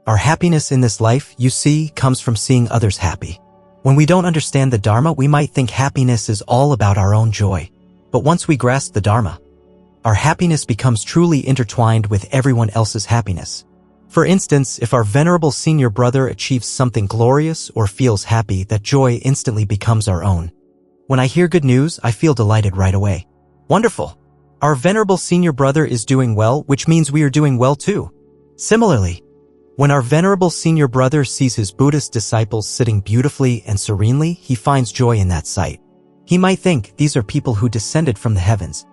Our happiness in this life, you see, comes from seeing others happy. When we don't understand the Dharma, we might think happiness is all about our own joy. But once we grasp the Dharma, our happiness becomes truly intertwined with everyone else's happiness. For instance, if our venerable senior brother achieves something glorious or feels happy, that joy instantly becomes our own. When I hear good news, I feel delighted right away. Wonderful! Our venerable senior brother is doing well, which means we are doing well too. Similarly, when our venerable senior brother sees his Buddhist disciples sitting beautifully and serenely, he finds joy in that sight. He might think, these are people who descended from the heavens,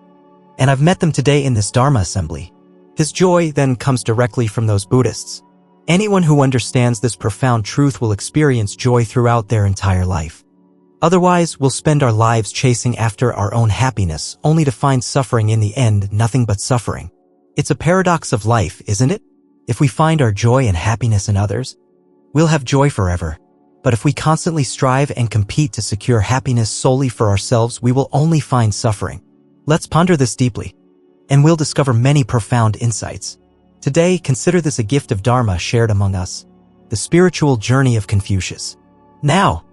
and I've met them today in this Dharma assembly. His joy then comes directly from those Buddhists. Anyone who understands this profound truth will experience joy throughout their entire life. Otherwise, we'll spend our lives chasing after our own happiness, only to find suffering in the end, nothing but suffering. It's a paradox of life, isn't it? If we find our joy and happiness in others, we'll have joy forever. But if we constantly strive and compete to secure happiness solely for ourselves, we will only find suffering. Let's ponder this deeply, and we'll discover many profound insights. Today, consider this a gift of Dharma shared among us, the spiritual journey of Confucius. Now,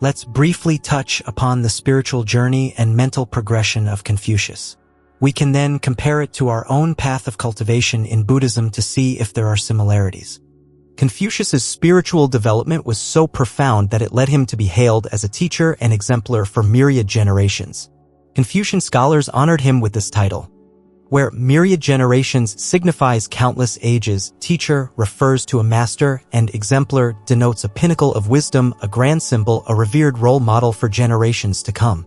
let's briefly touch upon the spiritual journey and mental progression of Confucius. We can then compare it to our own path of cultivation in Buddhism to see if there are similarities. Confucius's spiritual development was so profound that it led him to be hailed as a teacher and exemplar for myriad generations. Confucian scholars honored him with this title. Where myriad generations signifies countless ages, teacher refers to a master, and exemplar denotes a pinnacle of wisdom, a grand symbol, a revered role model for generations to come.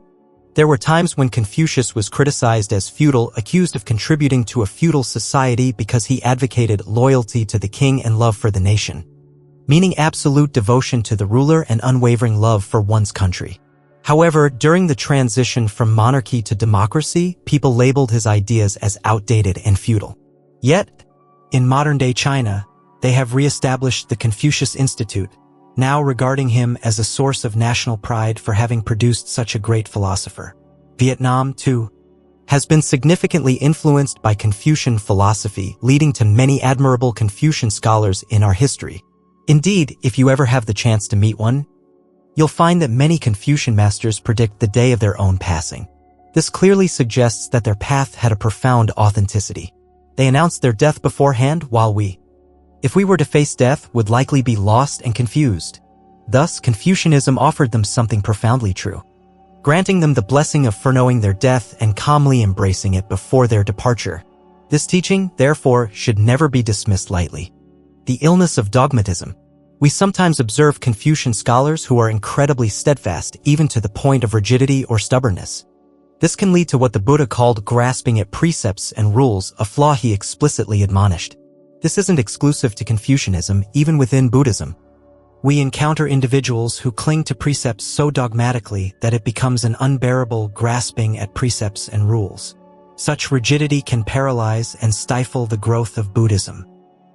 There were times when Confucius was criticized as feudal, accused of contributing to a feudal society because he advocated loyalty to the king and love for the nation, meaning absolute devotion to the ruler and unwavering love for one's country. However, during the transition from monarchy to democracy, people labeled his ideas as outdated and feudal. Yet, in modern-day China, they have re-established the Confucius Institute, now regarding him as a source of national pride for having produced such a great philosopher. Vietnam, too, has been significantly influenced by Confucian philosophy, leading to many admirable Confucian scholars in our history. Indeed, if you ever have the chance to meet one, you'll find that many Confucian masters predict the day of their own passing. This clearly suggests that their path had a profound authenticity. They announced their death beforehand, while we, if we were to face death, would likely be lost and confused. Thus, Confucianism offered them something profoundly true, granting them the blessing of foreknowing their death and calmly embracing it before their departure. This teaching, therefore, should never be dismissed lightly. The illness of dogmatism. We sometimes observe Confucian scholars who are incredibly steadfast, even to the point of rigidity or stubbornness. This can lead to what the Buddha called grasping at precepts and rules, a flaw he explicitly admonished. This isn't exclusive to Confucianism, even within Buddhism. We encounter individuals who cling to precepts so dogmatically that it becomes an unbearable grasping at precepts and rules. Such rigidity can paralyze and stifle the growth of Buddhism.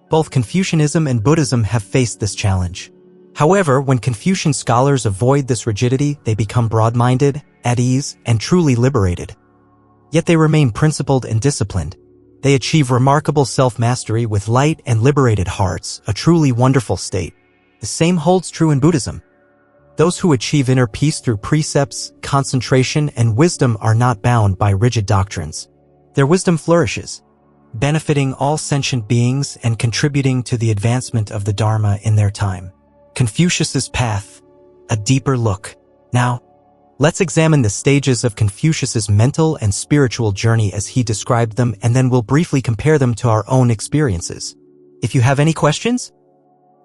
Both Confucianism and Buddhism have faced this challenge. However, when Confucian scholars avoid this rigidity, they become broad-minded, at ease, and truly liberated. Yet they remain principled and disciplined. They achieve remarkable self-mastery with light and liberated hearts, a truly wonderful state. The same holds true in Buddhism. Those who achieve inner peace through precepts, concentration, and wisdom are not bound by rigid doctrines. Their wisdom flourishes, benefiting all sentient beings and contributing to the advancement of the Dharma in their time. Confucius's path, a deeper look. Now, let's examine the stages of Confucius's mental and spiritual journey as he described them, and then we'll briefly compare them to our own experiences. If you have any questions,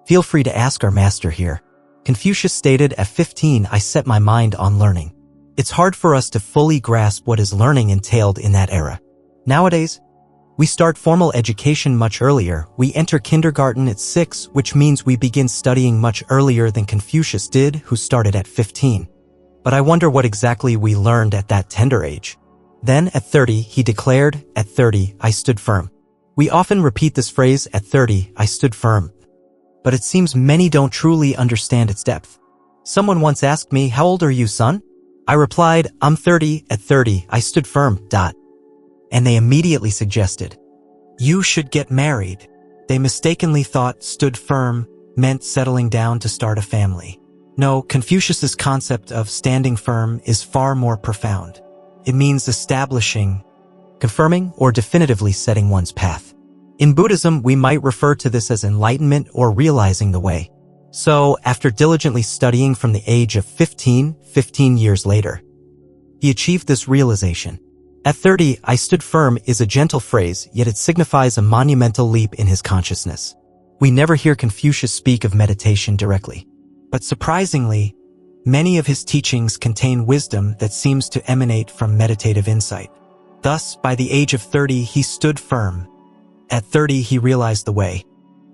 feel free to ask our master here. Confucius stated, at 15, I set my mind on learning. It's hard for us to fully grasp what his learning entailed in that era. Nowadays, we start formal education much earlier. We enter kindergarten at 6, which means we begin studying much earlier than Confucius did, who started at 15. But I wonder what exactly we learned at that tender age. Then, at 30, he declared, at 30, I stood firm. We often repeat this phrase, at 30, I stood firm. But it seems many don't truly understand its depth. Someone once asked me, how old are you, son? I replied, I'm 30, at 30, I stood firm, And they immediately suggested, you should get married. They mistakenly thought stood firm meant settling down to start a family. No, Confucius's concept of standing firm is far more profound. It means establishing, confirming, or definitively setting one's path. In Buddhism, we might refer to this as enlightenment or realizing the way. So, after diligently studying from the age of 15 years later, he achieved this realization. At 30, I stood firm is a gentle phrase, yet it signifies a monumental leap in his consciousness. We never hear Confucius speak of meditation directly. But surprisingly, many of his teachings contain wisdom that seems to emanate from meditative insight. Thus, by the age of 30, he stood firm. At 30, he realized the way.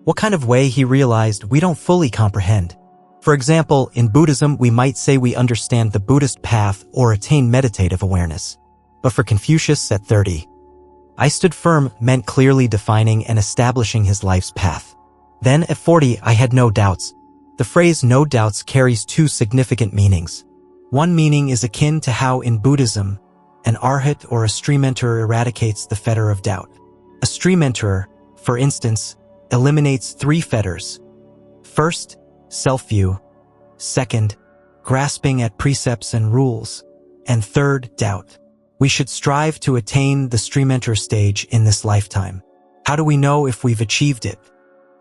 What kind of way he realized, we don't fully comprehend. For example, in Buddhism, we might say we understand the Buddhist path or attain meditative awareness. But for Confucius at 30, I stood firm meant clearly defining and establishing his life's path. Then at 40, I had no doubts. The phrase no doubts carries two significant meanings. One meaning is akin to how in Buddhism, an arhat or a stream enterer eradicates the fetter of doubt. A stream enterer, for instance, eliminates three fetters. First, self-view. Second, grasping at precepts and rules. And third, doubt. We should strive to attain the stream enterer stage in this lifetime. How do we know if we've achieved it?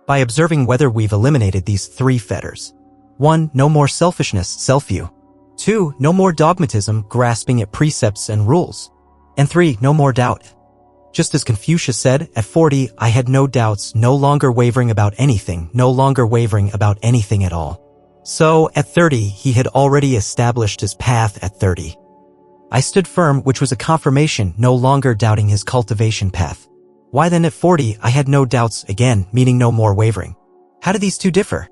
By observing whether we've eliminated these three fetters. 1. No more selfishness, self-view. 2. No more dogmatism, grasping at precepts and rules. And 3. No more doubt. Just as Confucius said, at 40, I had no doubts, no longer wavering about anything, no longer wavering about anything at all. So, at 30, he had already established his path at 30. I stood firm, which was a confirmation, no longer doubting his cultivation path. Why then at 40, I had no doubts, again, meaning no more wavering. How do these two differ?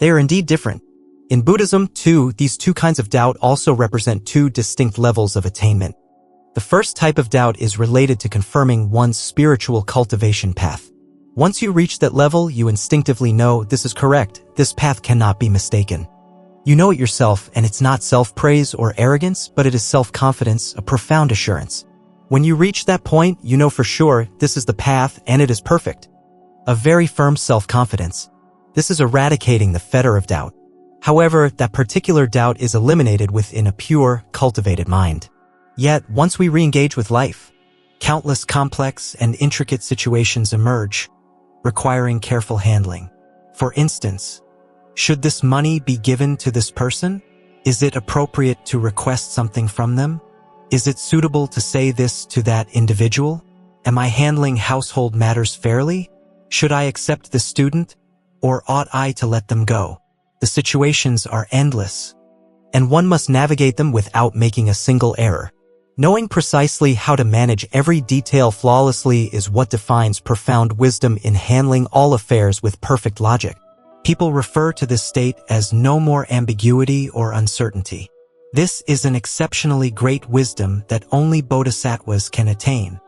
They are indeed different. In Buddhism, too, these two kinds of doubt also represent two distinct levels of attainment. The first type of doubt is related to confirming one's spiritual cultivation path. Once you reach that level, you instinctively know this is correct, this path cannot be mistaken. You know it yourself, and it's not self-praise or arrogance, but it is self-confidence, a profound assurance. When you reach that point, you know for sure this is the path and it is perfect. A very firm self-confidence. This is eradicating the fetter of doubt. However, that particular doubt is eliminated within a pure, cultivated mind. Yet, once we re-engage with life, countless complex and intricate situations emerge, requiring careful handling. For instance, should this money be given to this person? Is it appropriate to request something from them? Is it suitable to say this to that individual? Am I handling household matters fairly? Should I accept the student, or ought I to let them go? The situations are endless, and one must navigate them without making a single error. Knowing precisely how to manage every detail flawlessly is what defines profound wisdom in handling all affairs with perfect logic. People refer to this state as no more ambiguity or uncertainty. This is an exceptionally great wisdom that only bodhisattvas can attain,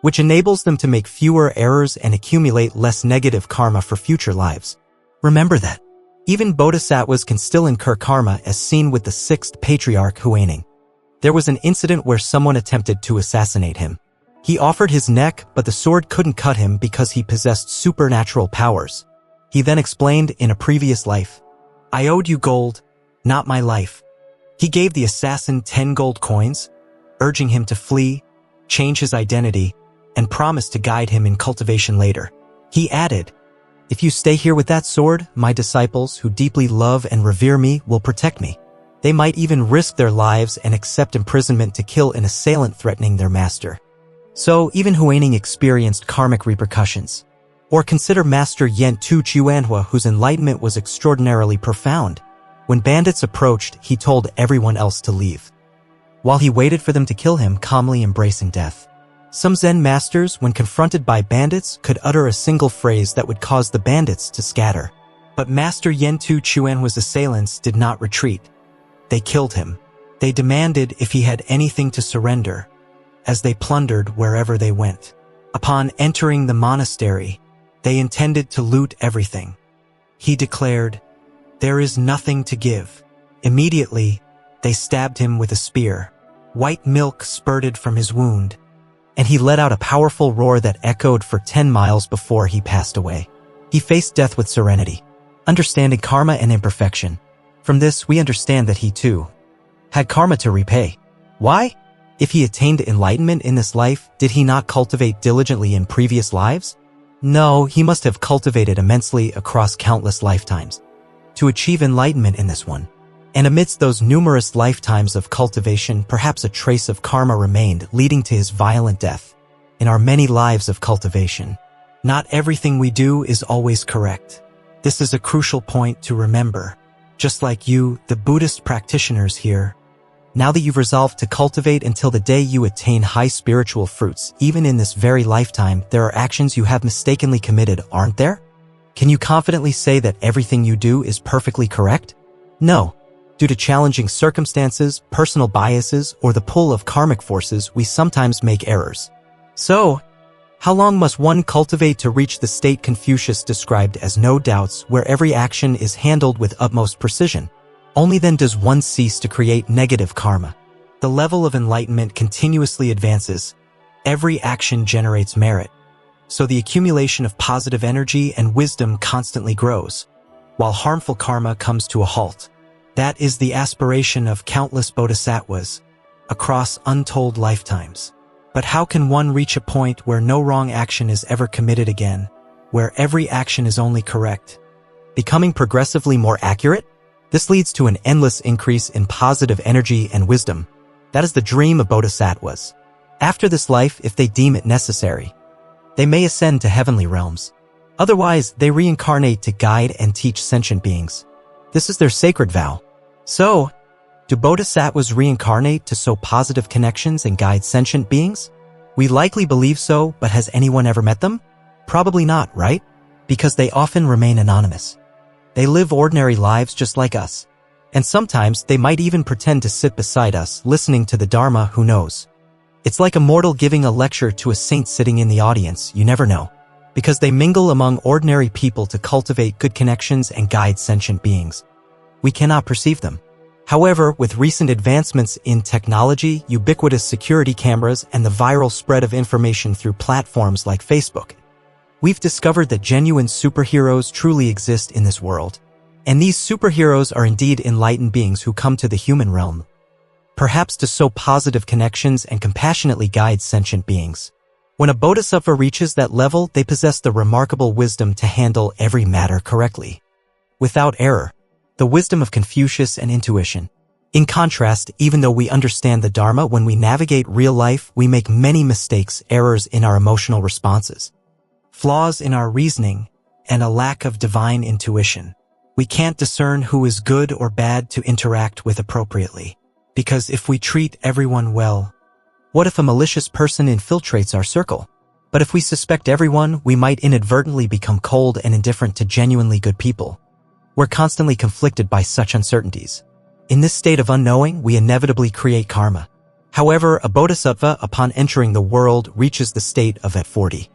which enables them to make fewer errors and accumulate less negative karma for future lives. Remember that. Even bodhisattvas can still incur karma, as seen with the sixth patriarch Huaining. There was an incident where someone attempted to assassinate him. He offered his neck, but the sword couldn't cut him because he possessed supernatural powers. He then explained, in a previous life, I owed you gold, not my life. He gave the assassin 10 gold coins, urging him to flee, change his identity, and promised to guide him in cultivation later. He added, if you stay here with that sword, my disciples who deeply love and revere me will protect me. They might even risk their lives and accept imprisonment to kill an assailant threatening their master. So even Huaining experienced karmic repercussions. Or consider Master Yen Tu Chuanhua, whose enlightenment was extraordinarily profound. When bandits approached, he told everyone else to leave, while he waited for them to kill him, calmly embracing death. Some Zen masters, when confronted by bandits, could utter a single phrase that would cause the bandits to scatter. But Master Yen Tu Chuanhua's assailants did not retreat. They killed him. They demanded if he had anything to surrender, as they plundered wherever they went. Upon entering the monastery, they intended to loot everything. He declared, there is nothing to give. Immediately, they stabbed him with a spear. White milk spurted from his wound, and he let out a powerful roar that echoed for 10 miles before he passed away. He faced death with serenity, understanding karma and imperfection. From this, we understand that he, too, had karma to repay. Why? If he attained enlightenment in this life, did he not cultivate diligently in previous lives? No, he must have cultivated immensely across countless lifetimes to achieve enlightenment in this one. And amidst those numerous lifetimes of cultivation, perhaps a trace of karma remained, leading to his violent death. In our many lives of cultivation, not everything we do is always correct. This is a crucial point to remember. Just like you, the Buddhist practitioners here, now that you've resolved to cultivate until the day you attain high spiritual fruits, even in this very lifetime, there are actions you have mistakenly committed, aren't there? Can you confidently say that everything you do is perfectly correct? No. Due to challenging circumstances, personal biases, or the pull of karmic forces, we sometimes make errors. So, how long must one cultivate to reach the state Confucius described as no doubts, where every action is handled with utmost precision? Only then does one cease to create negative karma. The level of enlightenment continuously advances. Every action generates merit. So the accumulation of positive energy and wisdom constantly grows, while harmful karma comes to a halt. That is the aspiration of countless bodhisattvas across untold lifetimes. But how can one reach a point where no wrong action is ever committed again, where every action is only correct? Becoming progressively more accurate? This leads to an endless increase in positive energy and wisdom. That is the dream of bodhisattvas. After this life, if they deem it necessary, they may ascend to heavenly realms. Otherwise, they reincarnate to guide and teach sentient beings. This is their sacred vow. So, do bodhisattvas reincarnate to sow positive connections and guide sentient beings? We likely believe so, but has anyone ever met them? Probably not, right? Because they often remain anonymous. They live ordinary lives just like us. And sometimes they might even pretend to sit beside us, listening to the Dharma, who knows? It's like a mortal giving a lecture to a saint sitting in the audience, you never know. Because they mingle among ordinary people to cultivate good connections and guide sentient beings. We cannot perceive them. However, with recent advancements in technology, ubiquitous security cameras, and the viral spread of information through platforms like Facebook, we've discovered that genuine superheroes truly exist in this world. And these superheroes are indeed enlightened beings who come to the human realm, perhaps to sow positive connections and compassionately guide sentient beings. When a bodhisattva reaches that level, they possess the remarkable wisdom to handle every matter correctly, without error. The wisdom of Confucius and intuition. In contrast, even though we understand the Dharma, when we navigate real life, we make many mistakes, errors in our emotional responses, flaws in our reasoning, and a lack of divine intuition. We can't discern who is good or bad to interact with appropriately. Because if we treat everyone well, what if a malicious person infiltrates our circle? But if we suspect everyone, we might inadvertently become cold and indifferent to genuinely good people. We're constantly conflicted by such uncertainties. In this state of unknowing, we inevitably create karma. However, a bodhisattva, upon entering the world, reaches the state of at 40.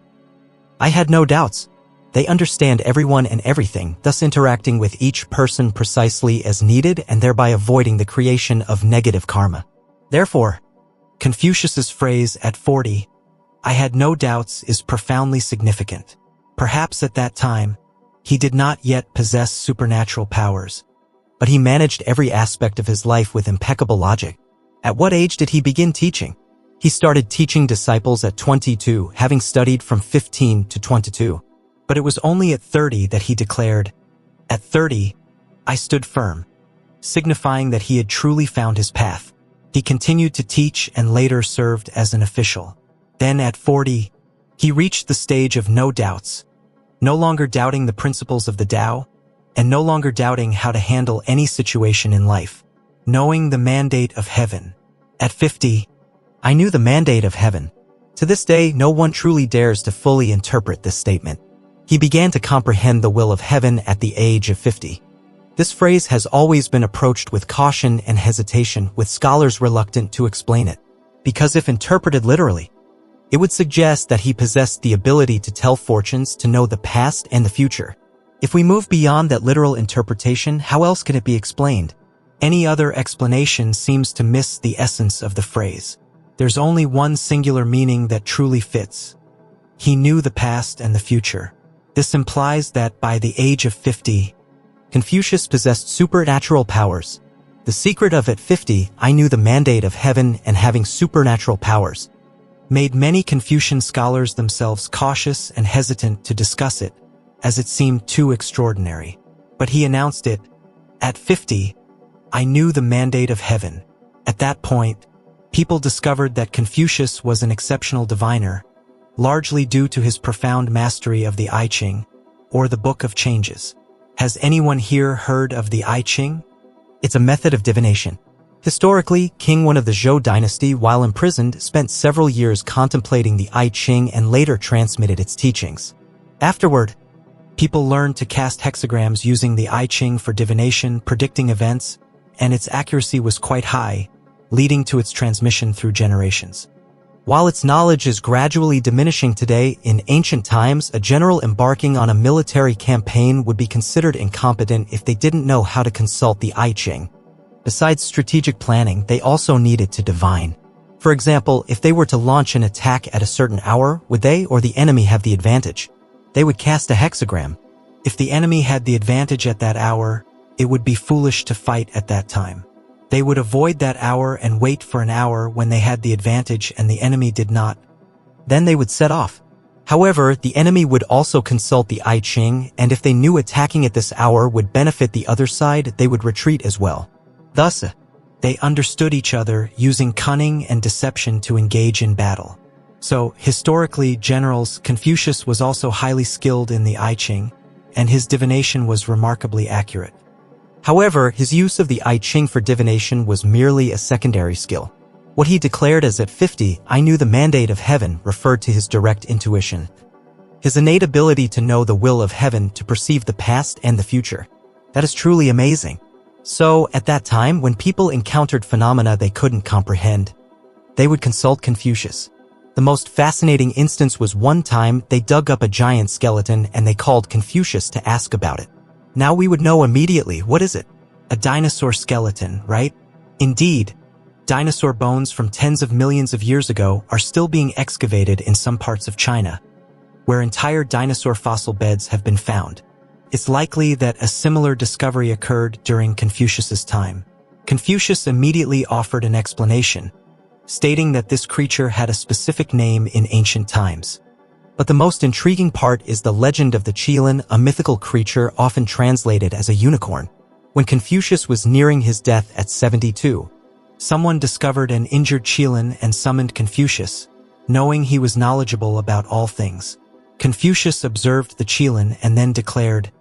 I had no doubts. They understand everyone and everything, thus interacting with each person precisely as needed and thereby avoiding the creation of negative karma. Therefore, Confucius's phrase, at 40, I had no doubts, is profoundly significant. Perhaps at that time, he did not yet possess supernatural powers, but he managed every aspect of his life with impeccable logic. At what age did he begin teaching? He started teaching disciples at 22, having studied from 15 to 22. But it was only at 30 that he declared, at 30, I stood firm, signifying that he had truly found his path. He continued to teach and later served as an official. Then at 40, he reached the stage of no doubts, no longer doubting the principles of the Tao, and no longer doubting how to handle any situation in life, knowing the mandate of heaven. At 50, I knew the mandate of heaven. To this day, no one truly dares to fully interpret this statement. He began to comprehend the will of heaven at the age of 50. This phrase has always been approached with caution and hesitation, with scholars reluctant to explain it, because if interpreted literally, it would suggest that he possessed the ability to tell fortunes, to know the past and the future. If we move beyond that literal interpretation, how else can it be explained? Any other explanation seems to miss the essence of the phrase. There's only one singular meaning that truly fits. He knew the past and the future. This implies that by the age of 50, Confucius possessed supernatural powers. The secret of at 50, I knew the mandate of heaven and having supernatural powers, made many Confucian scholars themselves cautious and hesitant to discuss it, as it seemed too extraordinary. But he announced it, at 50, I knew the mandate of heaven. At that point, people discovered that Confucius was an exceptional diviner, largely due to his profound mastery of the I Ching, or the Book of Changes. Has anyone here heard of the I Ching? It's a method of divination. Historically, King Wen of the Zhou dynasty, while imprisoned, spent several years contemplating the I Ching and later transmitted its teachings. Afterward, people learned to cast hexagrams using the I Ching for divination, predicting events, and its accuracy was quite high, leading to its transmission through generations. While its knowledge is gradually diminishing today, in ancient times, a general embarking on a military campaign would be considered incompetent if they didn't know how to consult the I Ching. Besides strategic planning, they also needed to divine. For example, if they were to launch an attack at a certain hour, would they or the enemy have the advantage? They would cast a hexagram. If the enemy had the advantage at that hour, it would be foolish to fight at that time. They would avoid that hour and wait for an hour when they had the advantage and the enemy did not. Then they would set off. However, the enemy would also consult the I Ching, and if they knew attacking at this hour would benefit the other side, they would retreat as well. Thus, they understood each other, using cunning and deception to engage in battle. So, historically, generals, Confucius was also highly skilled in the I Ching, and his divination was remarkably accurate. However, his use of the I Ching for divination was merely a secondary skill. What he declared as at 50, I knew the mandate of heaven, referred to his direct intuition. His innate ability to know the will of heaven, to perceive the past and the future. That is truly amazing. So, at that time, when people encountered phenomena they couldn't comprehend, they would consult Confucius. The most fascinating instance was one time they dug up a giant skeleton and they called Confucius to ask about it. Now we would know immediately, what is it? A dinosaur skeleton, right? Indeed, dinosaur bones from tens of millions of years ago are still being excavated in some parts of China, where entire dinosaur fossil beds have been found. It's likely that a similar discovery occurred during Confucius's time. Confucius immediately offered an explanation, stating that this creature had a specific name in ancient times. But the most intriguing part is the legend of the qilin, a mythical creature often translated as a unicorn. When Confucius was nearing his death at 72, someone discovered an injured qilin and summoned Confucius, knowing he was knowledgeable about all things. Confucius observed the qilin and then declared,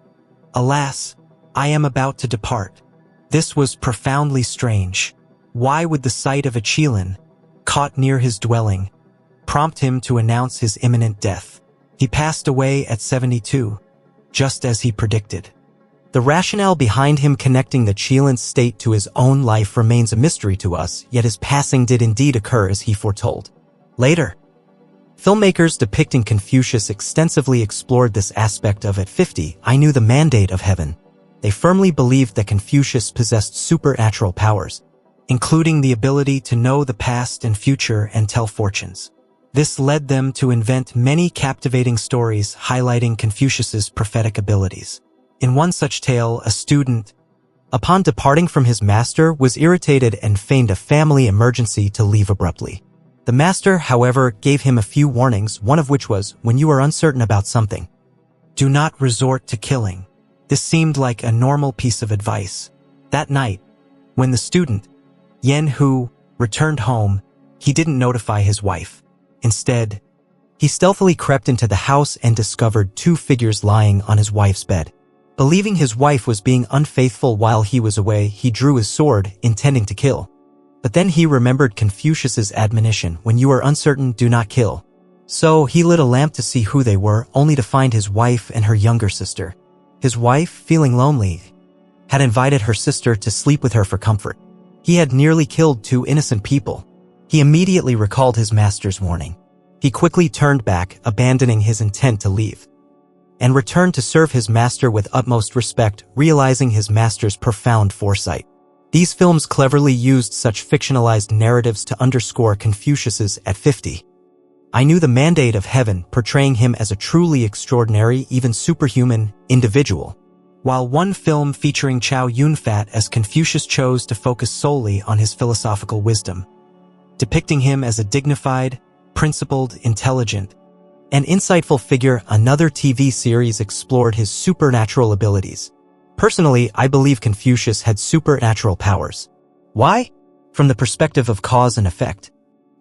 "Alas, I am about to depart." This was profoundly strange. Why would the sight of a qilin, caught near his dwelling, prompt him to announce his imminent death? He passed away at 72, just as he predicted. The rationale behind him connecting the qilin's state to his own life remains a mystery to us, yet his passing did indeed occur as he foretold. Later, filmmakers depicting Confucius extensively explored this aspect of at 50, I knew the mandate of heaven. They firmly believed that Confucius possessed supernatural powers, including the ability to know the past and future and tell fortunes. This led them to invent many captivating stories highlighting Confucius's prophetic abilities. In one such tale, a student, upon departing from his master, was irritated and feigned a family emergency to leave abruptly. The master, however, gave him a few warnings, one of which was, when you are uncertain about something, do not resort to killing. This seemed like a normal piece of advice. That night, when the student, Yen Hu, returned home, he didn't notify his wife. Instead, he stealthily crept into the house and discovered two figures lying on his wife's bed. Believing his wife was being unfaithful while he was away, he drew his sword, intending to kill. But then he remembered Confucius's admonition, when you are uncertain, do not kill. So he lit a lamp to see who they were, only to find his wife and her younger sister. His wife, feeling lonely, had invited her sister to sleep with her for comfort. He had nearly killed two innocent people. He immediately recalled his master's warning. He quickly turned back, abandoning his intent to leave, and returned to serve his master with utmost respect, realizing his master's profound foresight. These films cleverly used such fictionalized narratives to underscore Confucius's at 50. I knew the mandate of heaven, portraying him as a truly extraordinary, even superhuman, individual. While one film featuring Chow Yun-fat as Confucius chose to focus solely on his philosophical wisdom, depicting him as a dignified, principled, intelligent, and insightful figure, another TV series explored his supernatural abilities. Personally, I believe Confucius had supernatural powers. Why? From the perspective of cause and effect.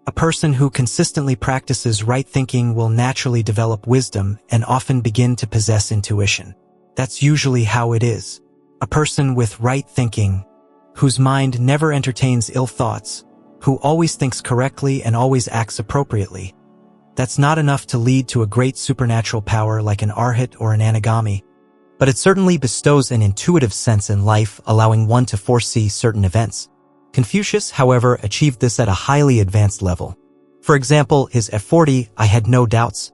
A person who consistently practices right thinking will naturally develop wisdom and often begin to possess intuition. That's usually how it is. A person with right thinking, whose mind never entertains ill thoughts, who always thinks correctly and always acts appropriately. That's not enough to lead to a great supernatural power like an arhat or an anagami, but it certainly bestows an intuitive sense in life, allowing one to foresee certain events. Confucius, however, achieved this at a highly advanced level. For example, his F40, I had no doubts,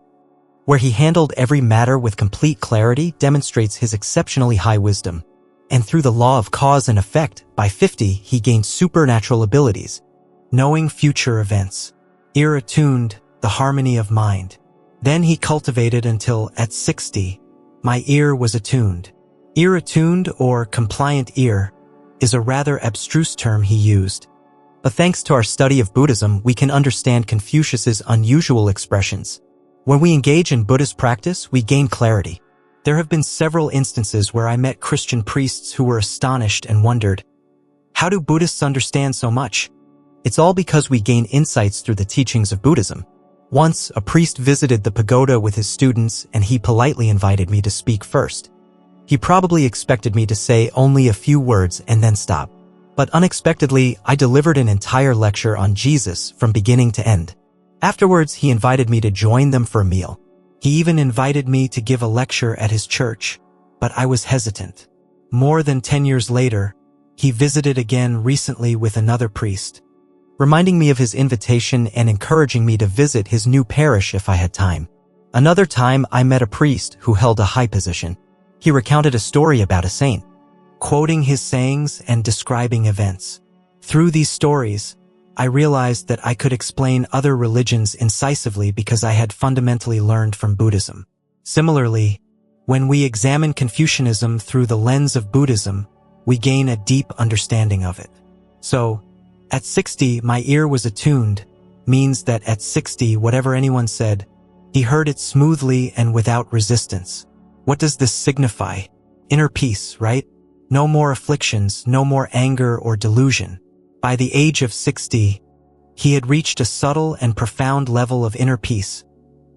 where he handled every matter with complete clarity, demonstrates his exceptionally high wisdom. And through the law of cause and effect, by 50, he gained supernatural abilities, knowing future events, ear attuned, the harmony of mind. Then he cultivated until, at 60, my ear was attuned. Ear attuned, or compliant ear, is a rather abstruse term he used. But thanks to our study of Buddhism, we can understand Confucius's unusual expressions. When we engage in Buddhist practice, we gain clarity. There have been several instances where I met Christian priests who were astonished and wondered, how do Buddhists understand so much? It's all because we gain insights through the teachings of Buddhism. Once, a priest visited the pagoda with his students and he politely invited me to speak first. He probably expected me to say only a few words and then stop. But unexpectedly, I delivered an entire lecture on Jesus from beginning to end. Afterwards, he invited me to join them for a meal. He even invited me to give a lecture at his church, but I was hesitant. More than 10 years later, he visited again recently with another priest, reminding me of his invitation and encouraging me to visit his new parish if I had time. Another time, I met a priest who held a high position. He recounted a story about a saint, quoting his sayings and describing events. Through these stories, I realized that I could explain other religions incisively because I had fundamentally learned from Buddhism. Similarly, when we examine Confucianism through the lens of Buddhism, we gain a deep understanding of it. So, at 60, my ear was attuned, means that at 60, whatever anyone said, he heard it smoothly and without resistance. What does this signify? Inner peace, right? No more afflictions, no more anger or delusion. By the age of 60, he had reached a subtle and profound level of inner peace,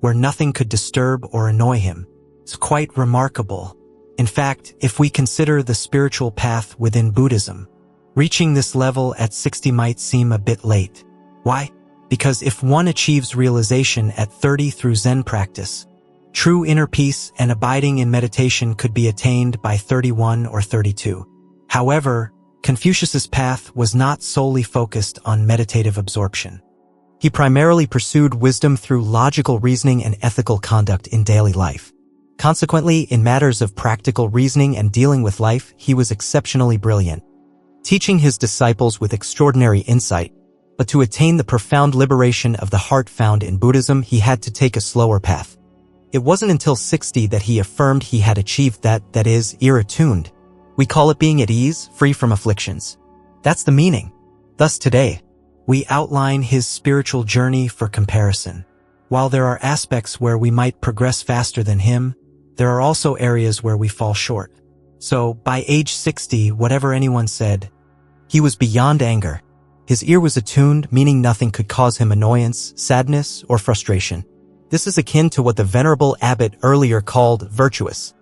where nothing could disturb or annoy him. It's quite remarkable. In fact, if we consider the spiritual path within Buddhism, reaching this level at 60 might seem a bit late. Why? Because if one achieves realization at 30 through Zen practice, true inner peace and abiding in meditation could be attained by 31 or 32. However, Confucius's path was not solely focused on meditative absorption. He primarily pursued wisdom through logical reasoning and ethical conduct in daily life. Consequently, in matters of practical reasoning and dealing with life, he was exceptionally brilliant, teaching his disciples with extraordinary insight. But to attain the profound liberation of the heart found in Buddhism, he had to take a slower path. It wasn't until 60 that he affirmed he had achieved that is, ear attuned. We call it being at ease, free from afflictions. That's the meaning. Thus today, we outline his spiritual journey for comparison. While there are aspects where we might progress faster than him, there are also areas where we fall short. So, by age 60, whatever anyone said, he was beyond anger. His ear was attuned, meaning nothing could cause him annoyance, sadness, or frustration. This is akin to what the Venerable Abbot earlier called virtuous.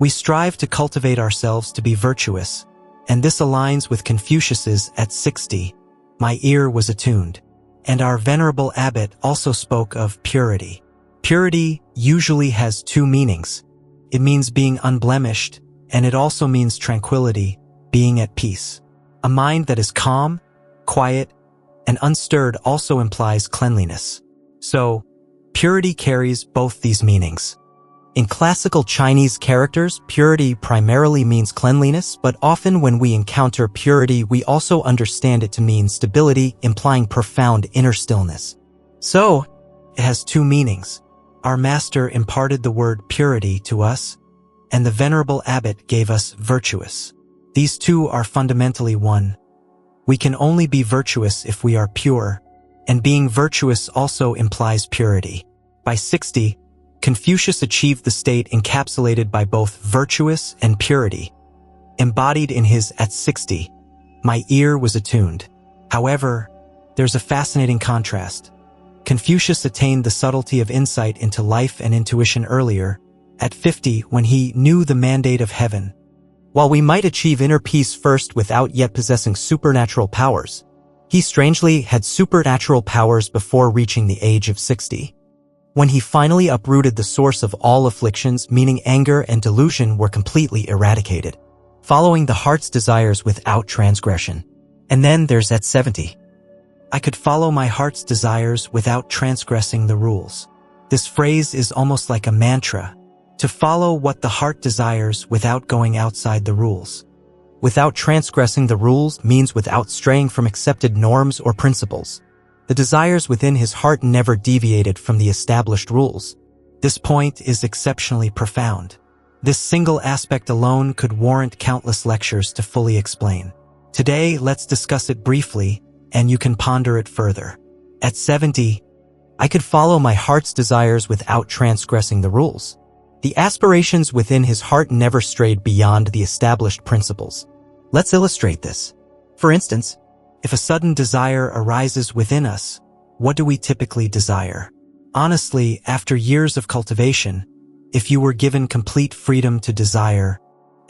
We strive to cultivate ourselves to be virtuous, and this aligns with Confucius's at 60. My ear was attuned. And our Venerable Abbot also spoke of purity. Purity usually has two meanings. It means being unblemished, and it also means tranquility, being at peace. A mind that is calm, quiet, and unstirred also implies cleanliness. So, purity carries both these meanings. In classical Chinese characters, purity primarily means cleanliness, but often when we encounter purity, we also understand it to mean stability, implying profound inner stillness. So, It has two meanings. Our master imparted the word purity to us, and the venerable abbot gave us virtuous. These two are fundamentally one. We can only be virtuous if we are pure, and being virtuous also implies purity. By 60, Confucius achieved the state encapsulated by both virtuous and purity. Embodied in his "at 60, my ear was attuned." However, there's a fascinating contrast. Confucius attained the subtlety of insight into life and intuition earlier, at 50, when he knew the mandate of heaven. While we might achieve inner peace first without yet possessing supernatural powers, he strangely had supernatural powers before reaching the age of 60. When he finally uprooted the source of all afflictions, meaning anger and delusion, were completely eradicated, following the heart's desires without transgression. And then there's at 70. I could follow my heart's desires without transgressing the rules. This phrase is almost like a mantra, to follow what the heart desires without going outside the rules. Without transgressing the rules means without straying from accepted norms or principles. The desires within his heart never deviated from the established rules. This point is exceptionally profound. This single aspect alone could warrant countless lectures to fully explain. Today, let's discuss it briefly, and you can ponder it further. At 70, I could follow my heart's desires without transgressing the rules. The aspirations within his heart never strayed beyond the established principles. Let's illustrate this. For instance, if a sudden desire arises within us, what do we typically desire? Honestly, after years of cultivation, if you were given complete freedom to desire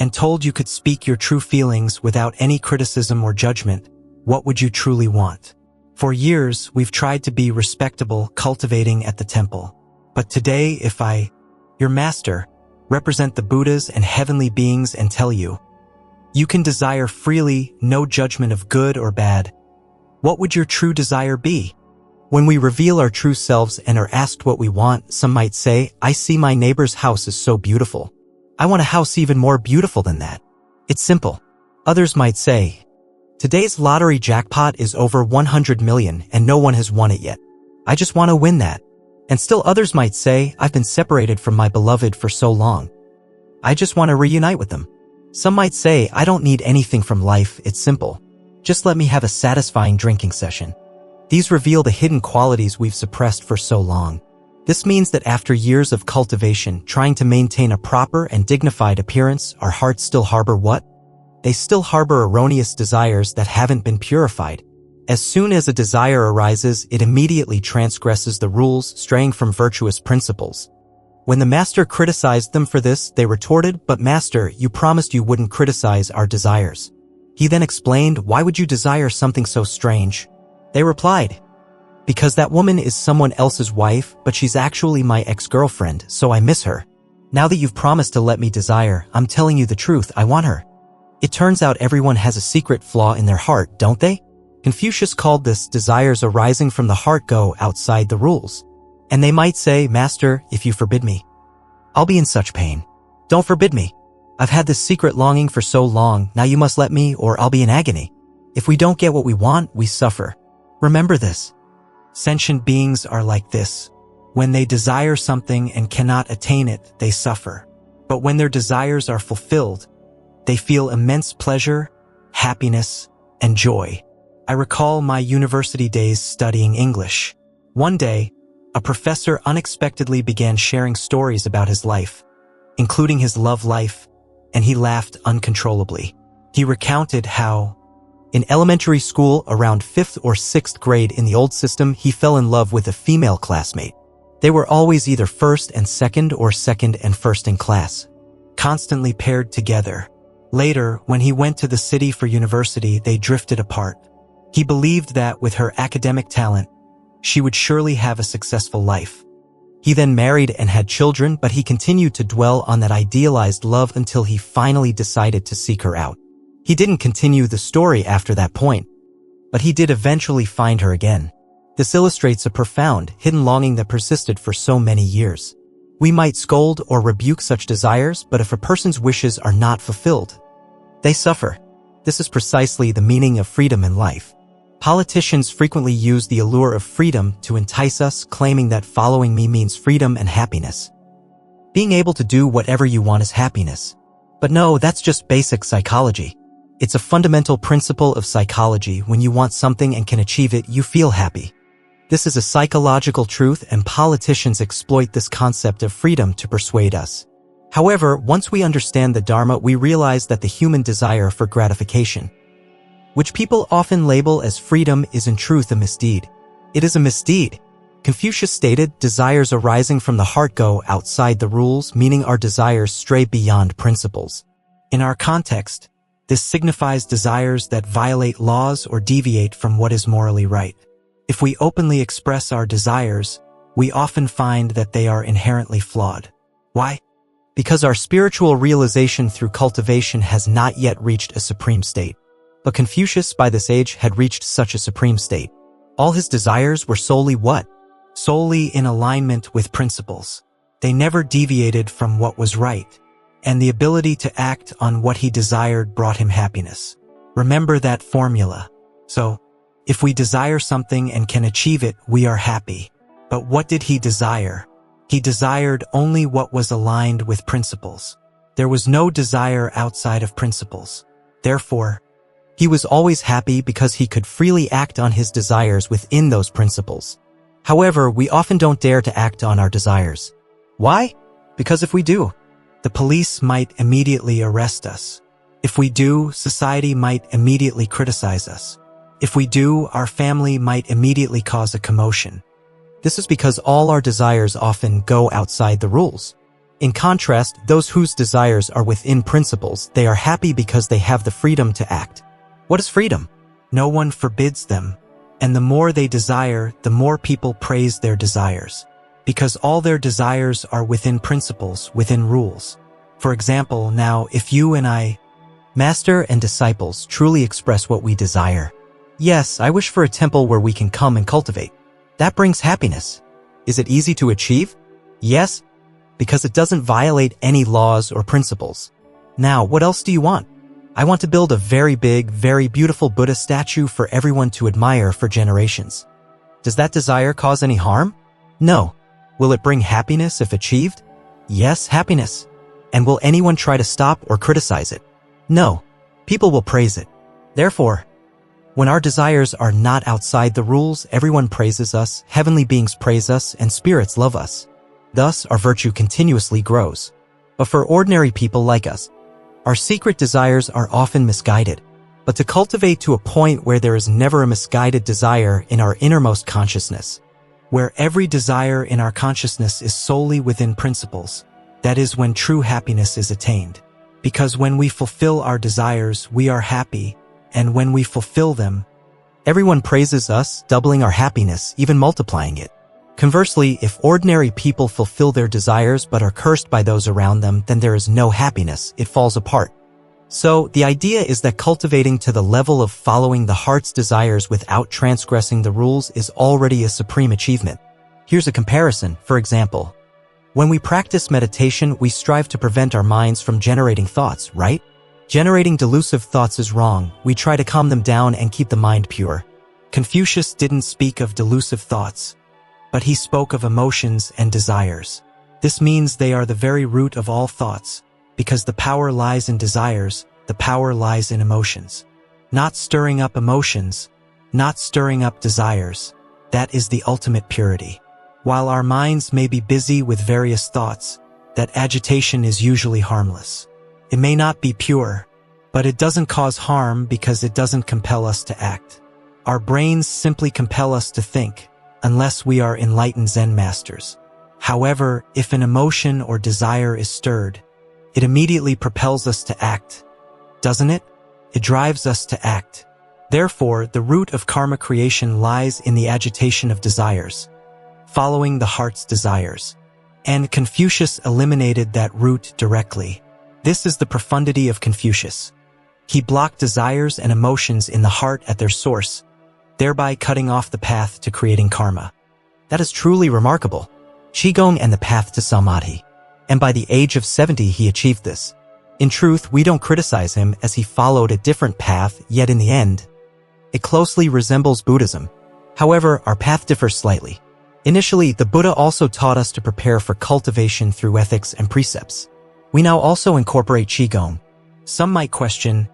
and told you could speak your true feelings without any criticism or judgment, what would you truly want? For years, we've tried to be respectable, cultivating at the temple. But today, if I, your master, represent the Buddhas and heavenly beings and tell you, you can desire freely, no judgment of good or bad, what would your true desire be? When we reveal our true selves and are asked what we want, some might say, I see my neighbor's house is so beautiful. I want a house even more beautiful than that. It's simple. Others might say, today's lottery jackpot is over 100 million and no one has won it yet. I just want to win that. And still others might say, I've been separated from my beloved for so long. I just want to reunite with them. Some might say, I don't need anything from life, it's simple. Just let me have a satisfying drinking session. These reveal the hidden qualities we've suppressed for so long. This means that after years of cultivation, trying to maintain a proper and dignified appearance, our hearts still harbor what? They still harbor erroneous desires that haven't been purified. As soon as a desire arises, it immediately transgresses the rules, straying from virtuous principles. When the master criticized them for this, they retorted, but master, you promised you wouldn't criticize our desires. He then explained, why would you desire something so strange? They replied, because that woman is someone else's wife, but she's actually my ex-girlfriend, so I miss her. Now that you've promised to let me desire, I'm telling you the truth, I want her. It turns out everyone has a secret flaw in their heart, don't they? Confucius called this desires arising from the heart go outside the rules. And they might say, Master, if you forbid me, I'll be in such pain. Don't forbid me. I've had this secret longing for so long, now you must let me or I'll be in agony. If we don't get what we want, we suffer. Remember this. Sentient beings are like this. When they desire something and cannot attain it, they suffer. But when their desires are fulfilled, they feel immense pleasure, happiness, and joy. I recall my university days studying English. One day, a professor unexpectedly began sharing stories about his life, including his love life, and he laughed uncontrollably. He recounted how, in elementary school around 5th or 6th grade in the old system, he fell in love with a female classmate. They were always either first and second or second and first in class, constantly paired together. Later, when he went to the city for university, they drifted apart. He believed that with her academic talent, she would surely have a successful life. He then married and had children, but he continued to dwell on that idealized love until he finally decided to seek her out. He didn't continue the story after that point, but he did eventually find her again. This illustrates a profound, hidden longing that persisted for so many years. We might scold or rebuke such desires, but if a person's wishes are not fulfilled, they suffer. This is precisely the meaning of freedom in life. Politicians frequently use the allure of freedom to entice us, claiming that following me means freedom and happiness. Being able to do whatever you want is happiness. But no, that's just basic psychology. It's a fundamental principle of psychology. When you want something and can achieve it, you feel happy. This is a psychological truth, and politicians exploit this concept of freedom to persuade us. However, once we understand the Dharma, we realize that the human desire for gratification, which people often label as freedom, is in truth a misdeed. It is a misdeed. Confucius stated, desires arising from the heart go outside the rules, meaning our desires stray beyond principles. In our context, this signifies desires that violate laws or deviate from what is morally right. If we openly express our desires, we often find that they are inherently flawed. Why? Because our spiritual realization through cultivation has not yet reached a supreme state. But Confucius, by this age, had reached such a supreme state. All his desires were solely what? Solely in alignment with principles. They never deviated from what was right, and the ability to act on what he desired brought him happiness. Remember that formula. So, if we desire something and can achieve it, we are happy. But what did he desire? He desired only what was aligned with principles. There was no desire outside of principles. Therefore, he was always happy because he could freely act on his desires within those principles. However, we often don't dare to act on our desires. Why? Because if we do, the police might immediately arrest us. If we do, society might immediately criticize us. If we do, our family might immediately cause a commotion. This is because all our desires often go outside the rules. In contrast, those whose desires are within principles, they are happy because they have the freedom to act. What is freedom? No one forbids them. And the more they desire, the more people praise their desires. Because all their desires are within principles, within rules. For example, now, if you and I, master and disciples, truly express what we desire. Yes, I wish for a temple where we can come and cultivate. That brings happiness. Is it easy to achieve? Yes, because it doesn't violate any laws or principles. Now, what else do you want? I want to build a very big, very beautiful Buddha statue for everyone to admire for generations. Does that desire cause any harm? No. Will it bring happiness if achieved? Yes, happiness. And will anyone try to stop or criticize it? No. People will praise it. Therefore, when our desires are not outside the rules, everyone praises us, heavenly beings praise us, and spirits love us. Thus, our virtue continuously grows. But for ordinary people like us, our secret desires are often misguided. But to cultivate to a point where there is never a misguided desire in our innermost consciousness, where every desire in our consciousness is solely within principles, that is when true happiness is attained. Because when we fulfill our desires, we are happy, and when we fulfill them, everyone praises us, doubling our happiness, even multiplying it. Conversely, if ordinary people fulfill their desires but are cursed by those around them, then there is no happiness, it falls apart. So, the idea is that cultivating to the level of following the heart's desires without transgressing the rules is already a supreme achievement. Here's a comparison. For example, when we practice meditation, we strive to prevent our minds from generating thoughts, right? Generating delusive thoughts is wrong. We try to calm them down and keep the mind pure. Confucius didn't speak of delusive thoughts, but he spoke of emotions and desires. This means they are the very root of all thoughts, because the power lies in desires, the power lies in emotions. Not stirring up emotions, not stirring up desires. That is the ultimate purity. While our minds may be busy with various thoughts, that agitation is usually harmless. It may not be pure, but it doesn't cause harm because it doesn't compel us to act. Our brains simply compel us to think, unless we are enlightened Zen masters. However, if an emotion or desire is stirred, it immediately propels us to act, doesn't it? It drives us to act. Therefore, the root of karma creation lies in the agitation of desires, following the heart's desires. And Confucius eliminated that root directly. This is the profundity of Confucius. He blocked desires and emotions in the heart at their source, thereby cutting off the path to creating karma. That is truly remarkable. Qigong and the path to Samadhi. And by the age of 70 he achieved this. In truth, we don't criticize him as he followed a different path, yet in the end, It closely resembles Buddhism. However, our path differs slightly. Initially, the Buddha also taught us to prepare for cultivation through ethics and precepts. We now also incorporate Qigong. Some might question,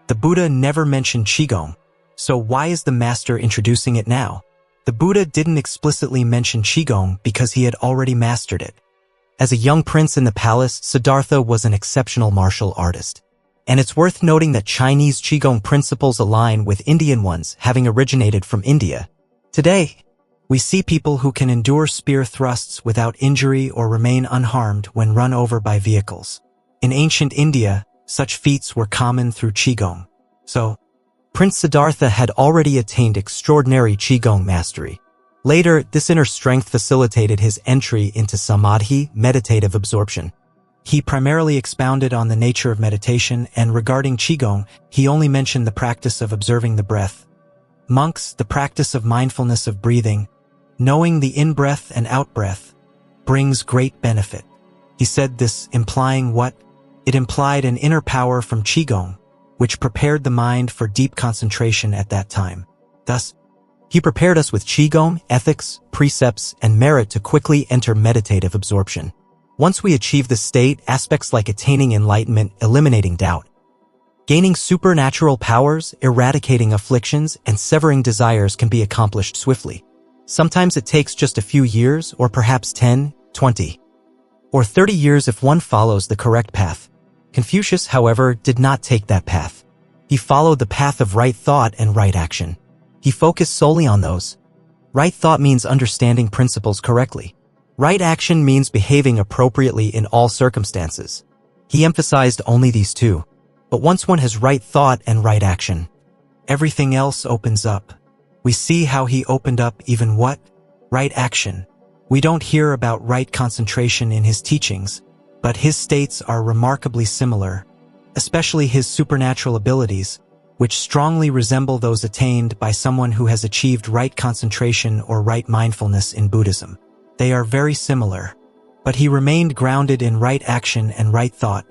the Buddha never mentioned Qigong, so why is the master introducing it now? The Buddha didn't explicitly mention Qigong because he had already mastered it. As a young prince in the palace, Siddhartha was an exceptional martial artist. And it's worth noting that Chinese Qigong principles align with Indian ones, having originated from India. Today, we see people who can endure spear thrusts without injury or remain unharmed when run over by vehicles. In ancient India, such feats were common through Qigong. So, Prince Siddhartha had already attained extraordinary Qigong mastery. Later, this inner strength facilitated his entry into samadhi, meditative absorption. He primarily expounded on the nature of meditation, and regarding Qigong, he only mentioned the practice of observing the breath. Monks, the practice of mindfulness of breathing, knowing the in-breath and out-breath, brings great benefit. He said this implying what? It implied an inner power from Qigong, which prepared the mind for deep concentration at that time. Thus, he prepared us with Qigong, ethics, precepts, and merit to quickly enter meditative absorption. Once we achieve this state, aspects like attaining enlightenment, eliminating doubt, gaining supernatural powers, eradicating afflictions, and severing desires can be accomplished swiftly. Sometimes it takes just a few years, or perhaps 10, 20, or 30 years if one follows the correct path. Confucius, however, did not take that path. He followed the path of right thought and right action. He focused solely on those. Right thought means understanding principles correctly. Right action means behaving appropriately in all circumstances. He emphasized only these two. But once one has right thought and right action, everything else opens up. We see how he opened up even what? Right action. We don't hear about right concentration in his teachings, but his states are remarkably similar, especially his supernatural abilities, which strongly resemble those attained by someone who has achieved right concentration or right mindfulness in Buddhism. They are very similar, but he remained grounded in right action and right thought,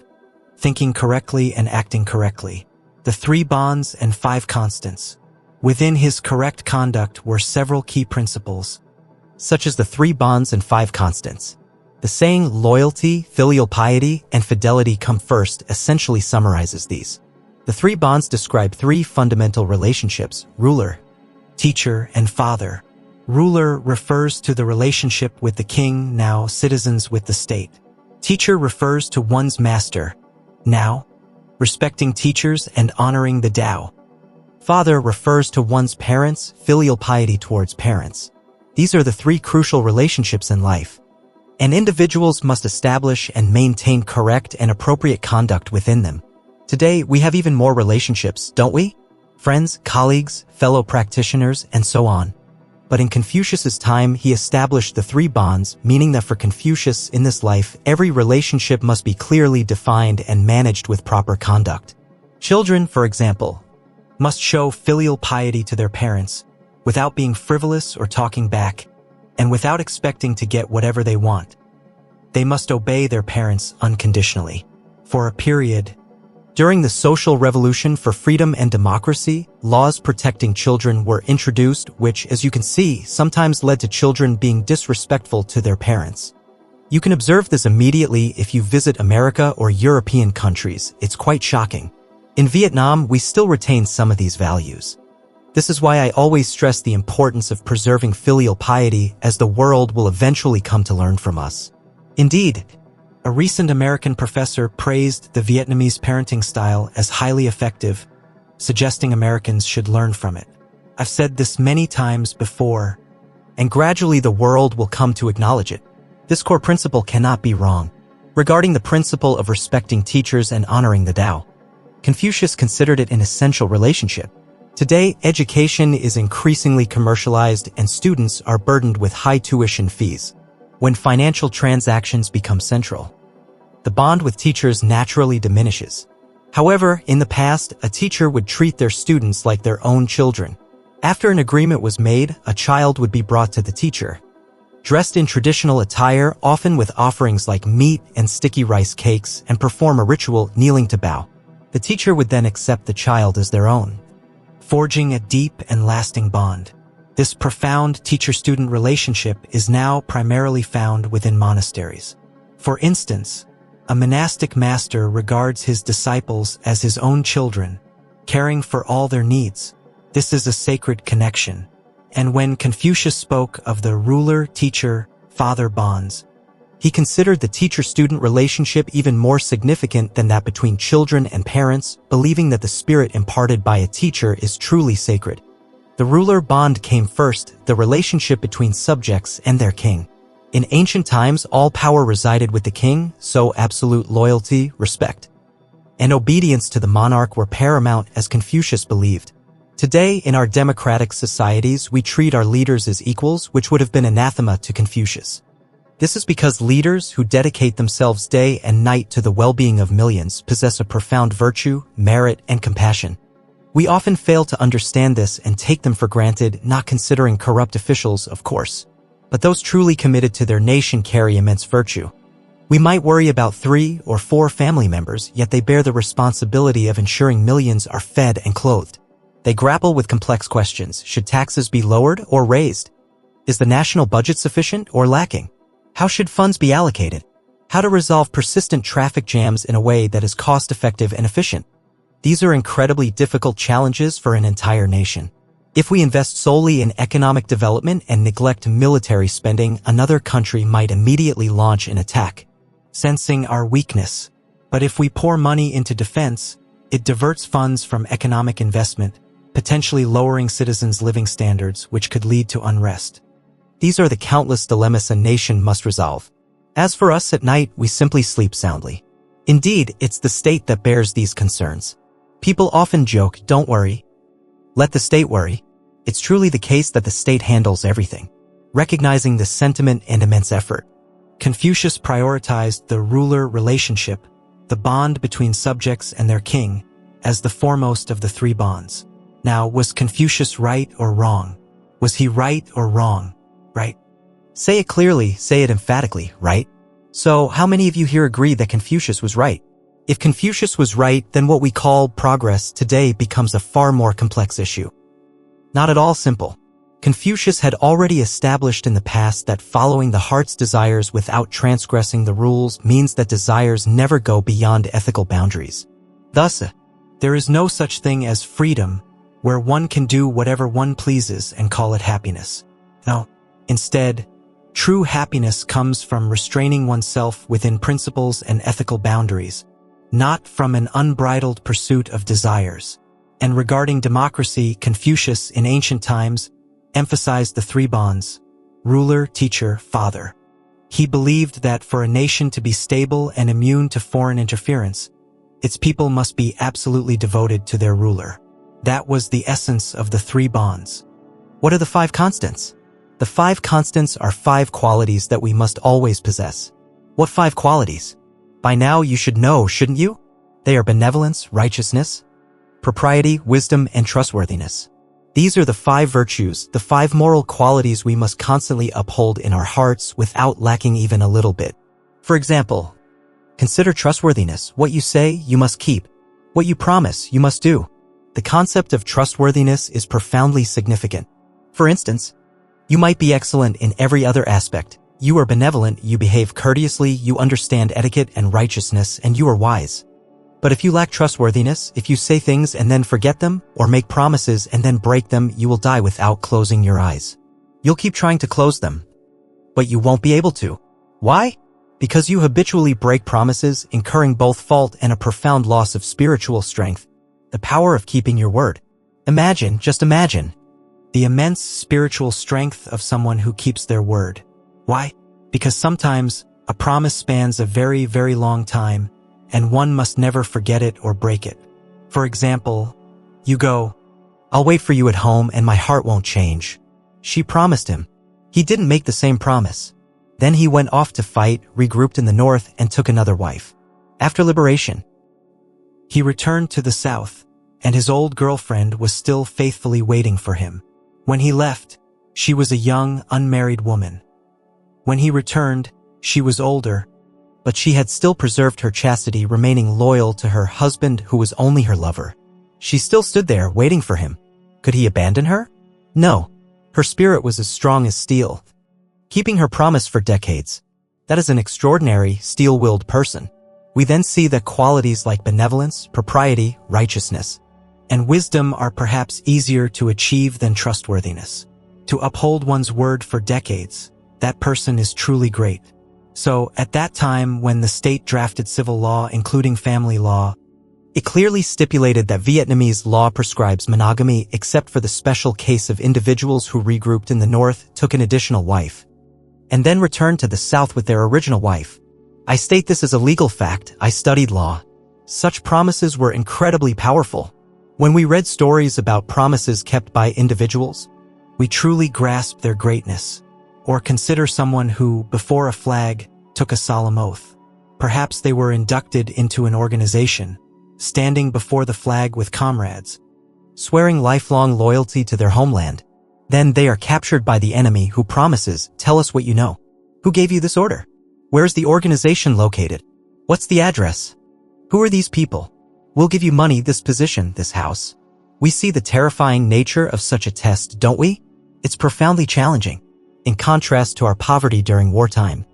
thinking correctly and acting correctly. The 3 bonds and 5 constants. Within his correct conduct were several key principles, such as the 3 bonds and 5 constants. The saying, loyalty, filial piety, and fidelity come first, essentially summarizes these. The 3 bonds describe 3 fundamental relationships: ruler, teacher, and father. Ruler refers to the relationship with the king, now citizens with the state. Teacher refers to one's master, now respecting teachers and honoring the Tao. Father refers to one's parents, filial piety towards parents. These are the 3 crucial relationships in life, and individuals must establish and maintain correct and appropriate conduct within them. Today, we have even more relationships, don't we? Friends, colleagues, fellow practitioners, and so on. But in Confucius's time, he established the 3 bonds, meaning that for Confucius in this life, every relationship must be clearly defined and managed with proper conduct. Children, for example, must show filial piety to their parents, without being frivolous or talking back, and without expecting to get whatever they want. They must obey their parents unconditionally. For a period, during the social revolution for freedom and democracy, laws protecting children were introduced, which, as you can see, sometimes led to children being disrespectful to their parents. You can observe this immediately if you visit America or European countries. It's quite shocking. In Vietnam, we still retain some of these values. This is why I always stress the importance of preserving filial piety, as the world will eventually come to learn from us. Indeed, a recent American professor praised the Vietnamese parenting style as highly effective, suggesting Americans should learn from it. I've said this many times before, and gradually the world will come to acknowledge it. This core principle cannot be wrong. Regarding the principle of respecting teachers and honoring the Tao, Confucius considered it an essential relationship. Today, education is increasingly commercialized and students are burdened with high tuition fees. When financial transactions become central, the bond with teachers naturally diminishes. However, in the past, a teacher would treat their students like their own children. After an agreement was made, a child would be brought to the teacher, dressed in traditional attire, often with offerings like meat and sticky rice cakes, and perform a ritual, kneeling to bow. The teacher would then accept the child as their own. forging a deep and lasting bond. This profound teacher-student relationship is now primarily found within monasteries. For instance, a monastic master regards his disciples as his own children, caring for all their needs. This is a sacred connection. And when Confucius spoke of the ruler-teacher-father bonds, he considered the teacher-student relationship even more significant than that between children and parents, believing that the spirit imparted by a teacher is truly sacred. The ruler bond came first, the relationship between subjects and their king. In ancient times, all power resided with the king, so absolute loyalty, respect, and obedience to the monarch were paramount, as Confucius believed. Today, in our democratic societies, we treat our leaders as equals, which would have been anathema to Confucius. This is because leaders who dedicate themselves day and night to the well-being of millions possess a profound virtue, merit, and compassion. We often fail to understand this and take them for granted, not considering corrupt officials, of course. But those truly committed to their nation carry immense virtue. We might worry about 3 or 4 family members, yet they bear the responsibility of ensuring millions are fed and clothed. They grapple with complex questions. Should taxes be lowered or raised? Is the national budget sufficient or lacking? How should funds be allocated? How to resolve persistent traffic jams in a way that is cost-effective and efficient? These are incredibly difficult challenges for an entire nation. If we invest solely in economic development and neglect military spending, another country might immediately launch an attack, sensing our weakness. But if we pour money into defense, it diverts funds from economic investment, potentially lowering citizens' living standards, which could lead to unrest. These are the countless dilemmas a nation must resolve. As for us at night, we simply sleep soundly. Indeed, it's the state that bears these concerns. People often joke, "Don't worry. Let the state worry." It's truly the case that the state handles everything. Recognizing this sentiment and immense effort, Confucius prioritized the ruler relationship, the bond between subjects and their king, as the foremost of the 3 bonds. Now, was Confucius right or wrong? Was he right or wrong? Right? Say it clearly, say it emphatically, right? So, how many of you here agree that Confucius was right? If Confucius was right, then what we call progress today becomes a far more complex issue. Not at all simple. Confucius had already established in the past that following the heart's desires without transgressing the rules means that desires never go beyond ethical boundaries. Thus, there is no such thing as freedom, where one can do whatever one pleases and call it happiness. No. Instead, true happiness comes from restraining oneself within principles and ethical boundaries, not from an unbridled pursuit of desires. And regarding democracy, Confucius, in ancient times, emphasized the 3 bonds: ruler, teacher, father. He believed that for a nation to be stable and immune to foreign interference, its people must be absolutely devoted to their ruler. That was the essence of the 3 bonds. What are the 5 constants? The 5 constants are 5 qualities that we must always possess. What 5 qualities? By now you should know, shouldn't you? They are benevolence, righteousness, propriety, wisdom, and trustworthiness. These are the 5 virtues, the 5 moral qualities we must constantly uphold in our hearts without lacking even a little bit. For example, consider trustworthiness. What you say, you must keep. What you promise, you must do. The concept of trustworthiness is profoundly significant. For instance, you might be excellent in every other aspect. You are benevolent, you behave courteously, you understand etiquette and righteousness, and you are wise. But if you lack trustworthiness, if you say things and then forget them, or make promises and then break them, you will die without closing your eyes. You'll keep trying to close them, but you won't be able to. Why? Because you habitually break promises, incurring both fault and a profound loss of spiritual strength. The power of keeping your word. Imagine, just imagine, the immense spiritual strength of someone who keeps their word. Why? Because sometimes a promise spans a very, very long time, and one must never forget it or break it. For example, you go, "I'll wait for you at home and my heart won't change." She promised him. He didn't make the same promise. Then he went off to fight, regrouped in the north, and took another wife. After liberation, he returned to the south, and his old girlfriend was still faithfully waiting for him. When he left, she was a young, unmarried woman. When he returned, she was older, but she had still preserved her chastity, remaining loyal to her husband who was only her lover. She still stood there, waiting for him. Could he abandon her? No. Her spirit was as strong as steel, keeping her promise for decades. That is an extraordinary, steel-willed person. We then see that qualities like benevolence, propriety, righteousness, and wisdom are perhaps easier to achieve than trustworthiness. To uphold one's word for decades, that person is truly great. So, at that time when the state drafted civil law, including family law, it clearly stipulated that Vietnamese law prescribes monogamy except for the special case of individuals who regrouped in the north, took an additional wife, and then returned to the south with their original wife. I state this as a legal fact. I studied law. Such promises were incredibly powerful. When we read stories about promises kept by individuals, we truly grasp their greatness. Or consider someone who, before a flag, took a solemn oath. Perhaps they were inducted into an organization, standing before the flag with comrades, swearing lifelong loyalty to their homeland. Then they are captured by the enemy who promises, "Tell us what you know. Who gave you this order? Where's the organization located? What's the address? Who are these people? We'll give you money, this position, this house." We see the terrifying nature of such a test, don't we? It's profoundly challenging, in contrast to our poverty during wartime.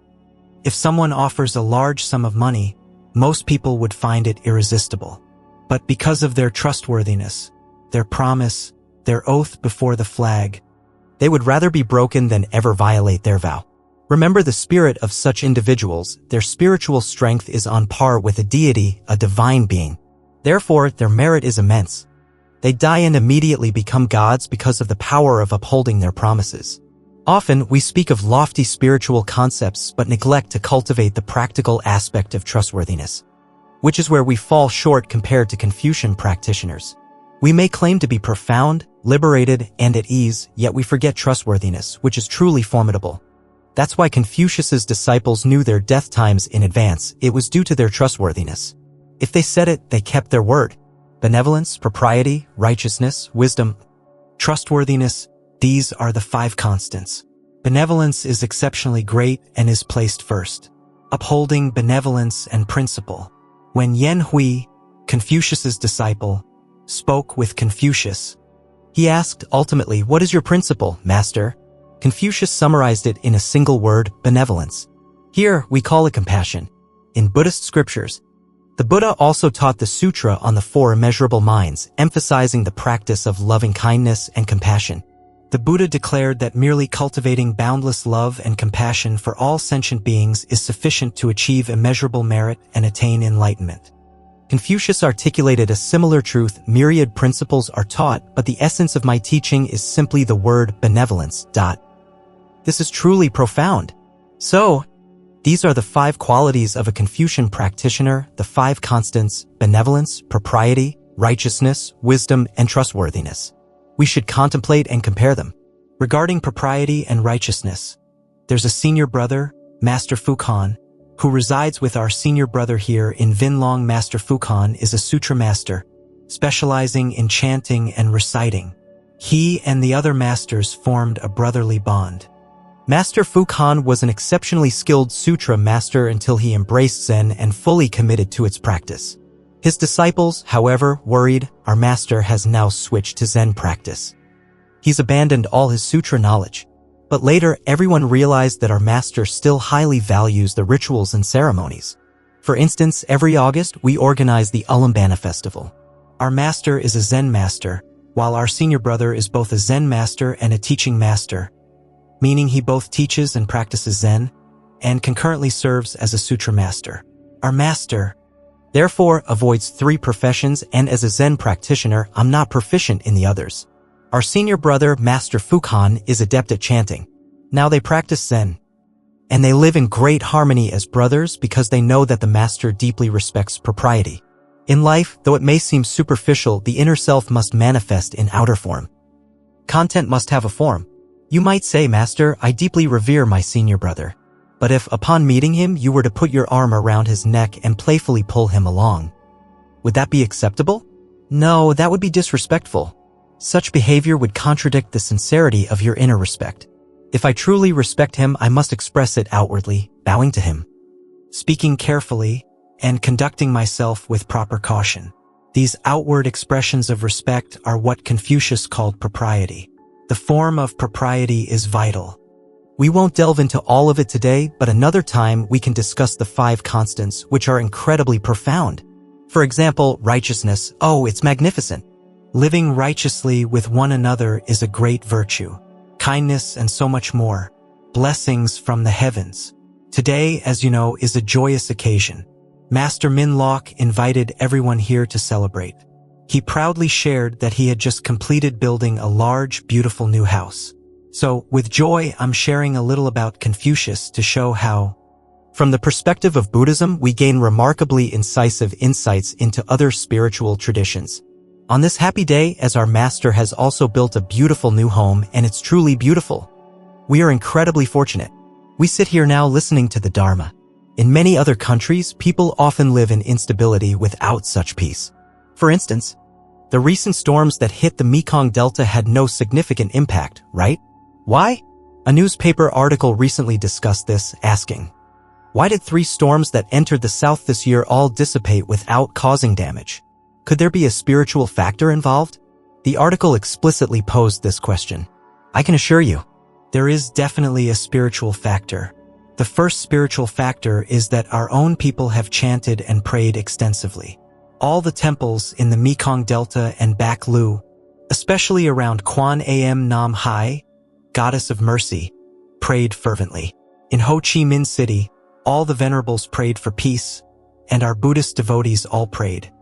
If someone offers a large sum of money, most people would find it irresistible. But because of their trustworthiness, their promise, their oath before the flag, they would rather be broken than ever violate their vow. Remember the spirit of such individuals. Their spiritual strength is on par with a deity, a divine being. Therefore, their merit is immense. They die and immediately become gods because of the power of upholding their promises. Often, we speak of lofty spiritual concepts but neglect to cultivate the practical aspect of trustworthiness, which is where we fall short compared to Confucian practitioners. We may claim to be profound, liberated, and at ease, yet we forget trustworthiness, which is truly formidable. That's why Confucius's disciples knew their death times in advance. It was due to their trustworthiness. If they said it, they kept their word. Benevolence, propriety, righteousness, wisdom, trustworthiness, these are the 5 constants. Benevolence is exceptionally great and is placed first. Upholding benevolence and principle. When Yen Hui, Confucius's disciple, spoke with Confucius, he asked ultimately, "What is your principle, master?" Confucius summarized it in a single word, benevolence. Here, we call it compassion. In Buddhist scriptures, the Buddha also taught the Sutra on the 4 immeasurable minds, emphasizing the practice of loving kindness and compassion. The Buddha declared that merely cultivating boundless love and compassion for all sentient beings is sufficient to achieve immeasurable merit and attain enlightenment. Confucius articulated a similar truth. Myriad principles are taught, but the essence of my teaching is simply the word benevolence. This is truly profound. So, these are the 5 qualities of a Confucian practitioner, the 5 constants: benevolence, propriety, righteousness, wisdom, and trustworthiness. We should contemplate and compare them. Regarding propriety and righteousness, there's a senior brother, Master Fukan, who resides with our senior brother here in Vinlong. Master Fukan is a sutra master, specializing in chanting and reciting. He and the other masters formed a brotherly bond. Master Fukan was an exceptionally skilled sutra master until he embraced Zen and fully committed to its practice. His disciples, however, worried our master has now switched to Zen practice. He's abandoned all his sutra knowledge. But later, everyone realized that our master still highly values the rituals and ceremonies. For instance, every August, we organize the Ulambana festival. Our master is a Zen master, while our senior brother is both a Zen master and a teaching master, meaning he both teaches and practices Zen, and concurrently serves as a sutra master. Our master, therefore, avoids 3 professions, and as a Zen practitioner, I'm not proficient in the others. Our senior brother, Master Fukan, is adept at chanting. Now they practice Zen, and they live in great harmony as brothers because they know that the master deeply respects propriety. In life, though it may seem superficial, the inner self must manifest in outer form. Content must have a form. You might say, "Master, I deeply revere my senior brother." But if, upon meeting him, you were to put your arm around his neck and playfully pull him along, would that be acceptable? No, that would be disrespectful. Such behavior would contradict the sincerity of your inner respect. If I truly respect him, I must express it outwardly, bowing to him, speaking carefully, and conducting myself with proper caution. These outward expressions of respect are what Confucius called propriety. The form of propriety is vital. We won't delve into all of it today, but another time we can discuss the 5 constants, which are incredibly profound. For example, righteousness. Oh, it's magnificent. Living righteously with one another is a great virtue. Kindness and so much more. Blessings from the heavens. Today, as you know, is a joyous occasion. Master Min Lok invited everyone here to celebrate. He proudly shared that he had just completed building a large, beautiful new house. So, with joy, I'm sharing a little about Confucius to show how, from the perspective of Buddhism, we gain remarkably incisive insights into other spiritual traditions. On this happy day, as our master has also built a beautiful new home, and it's truly beautiful. We are incredibly fortunate. We sit here now listening to the Dharma. In many other countries, people often live in instability without such peace. For instance, the recent storms that hit the Mekong Delta had no significant impact, right? Why? A newspaper article recently discussed this, asking, why did 3 storms that entered the south this year all dissipate without causing damage? Could there be a spiritual factor involved? The article explicitly posed this question. I can assure you, there is definitely a spiritual factor. The first spiritual factor is that our own people have chanted and prayed extensively. All the temples in the Mekong Delta and Bac Lu, especially around Kwan Am Nam Hai, Goddess of Mercy, prayed fervently. In Ho Chi Minh City, all the venerables prayed for peace, and our Buddhist devotees all prayed.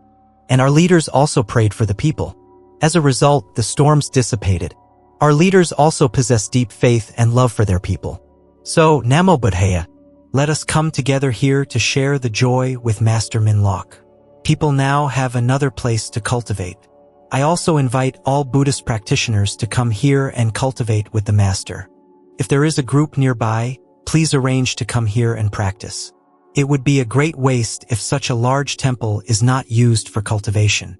And our leaders also prayed for the people. As a result, the storms dissipated. Our leaders also possess deep faith and love for their people. So, Namo Buddhaya, let us come together here to share the joy with Master Min Lok. People now have another place to cultivate. I also invite all Buddhist practitioners to come here and cultivate with the Master. If there is a group nearby, please arrange to come here and practice. It would be a great waste if such a large temple is not used for cultivation.